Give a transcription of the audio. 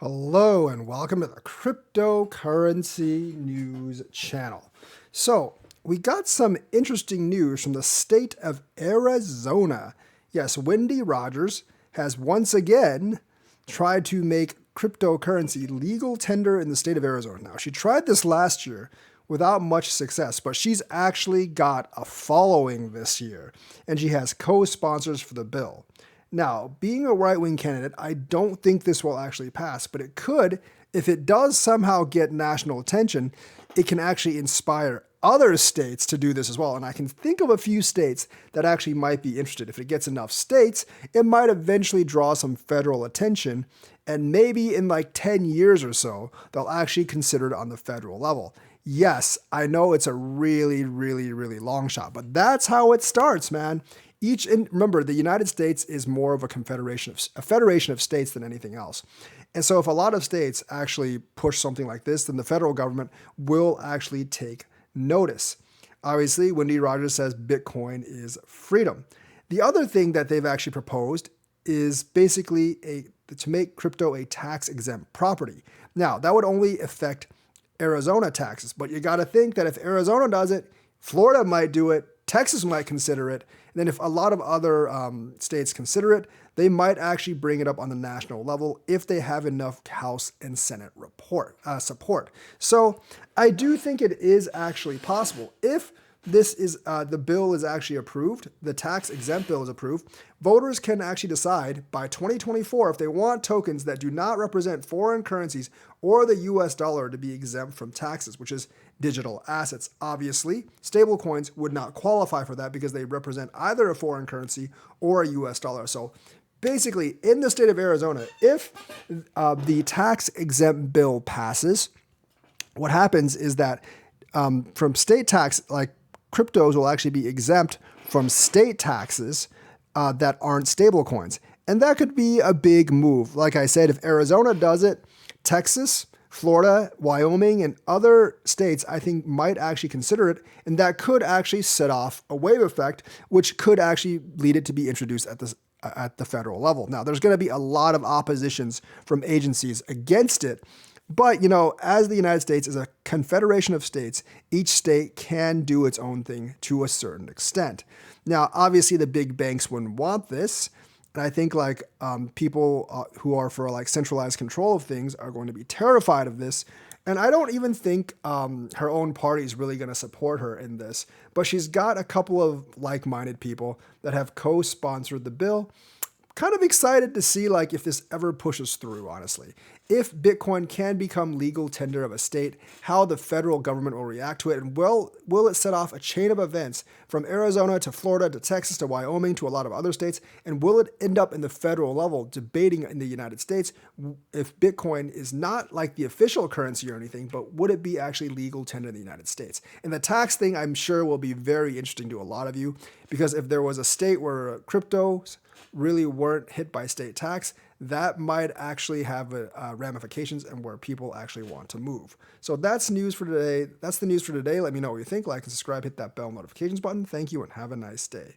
Hello and welcome to the Cryptocurrency News channel. So, we got some interesting news from the state of Arizona. Yes, Wendy Rogers has once again tried to make cryptocurrency legal tender in the state of Arizona. Now, she tried this last year without much success, but she's actually got a following this year, and she has co-sponsors for the bill. Now, being a right-wing candidate, I don't think this will actually pass, but it could. If it does somehow get national attention, it can actually inspire other states to do this as well. And I can think of a few states that actually might be interested. If it gets enough states, it might eventually draw some federal attention. And maybe in like 10 years or so, they'll actually consider it on the federal level. Yes, I know it's a really, really, really long shot, but that's how it starts, man. Remember, the United States is more of a federation of states than anything else. And so if a lot of states actually push something like this, then the federal government will actually take notice. Obviously, Wendy Rogers says Bitcoin is freedom. The other thing that they've actually proposed is basically to make crypto a tax-exempt property. Now, that would only affect Arizona taxes, but you got to think that if Arizona does it, Florida might do it, Texas might consider it, and then if a lot of other states consider it, they might actually bring it up on the national level if they have enough House and Senate support. So I do think it is actually possible. If the bill is actually approved, the tax exempt bill is approved, voters can actually decide by 2024 if they want tokens that do not represent foreign currencies or the US dollar to be exempt from taxes, which is digital assets. Obviously, stablecoins would not qualify for that because they represent either a foreign currency or a US dollar. So basically, in the state of Arizona, if the tax exempt bill passes, what happens is that from state tax, like cryptos will actually be exempt from state taxes that aren't stablecoins. And that could be a big move. Like I said, if Arizona does it, Texas, Florida, Wyoming, and other states, I think, might actually consider it. And that could actually set off a wave effect, which could actually lead it to be introduced at the federal level. Now, there's going to be a lot of oppositions from agencies against it. But, as the United States is a confederation of states, each state can do its own thing to a certain extent. Now, obviously, the big banks wouldn't want this. And I think people who are for centralized control of things are going to be terrified of this. And I don't even think her own party is really going to support her in this. But she's got a couple of like-minded people that have co-sponsored the bill. Kind of excited to see if this ever pushes through, honestly. If Bitcoin can become legal tender of a state, how the federal government will react to it, and will it set off a chain of events from Arizona to Florida to Texas to Wyoming to a lot of other states, and will it end up in the federal level debating in the United States if Bitcoin is not like the official currency or anything, but would it be actually legal tender in the United States? And the tax thing, I'm sure, will be very interesting to a lot of you, because if there was a state where cryptos really weren't hit by state tax, that might actually have ramifications and where people actually want to move. So that's news for today. That's the news for today. Let me know what you think. Like and subscribe, hit that bell notifications button. Thank you and have a nice day.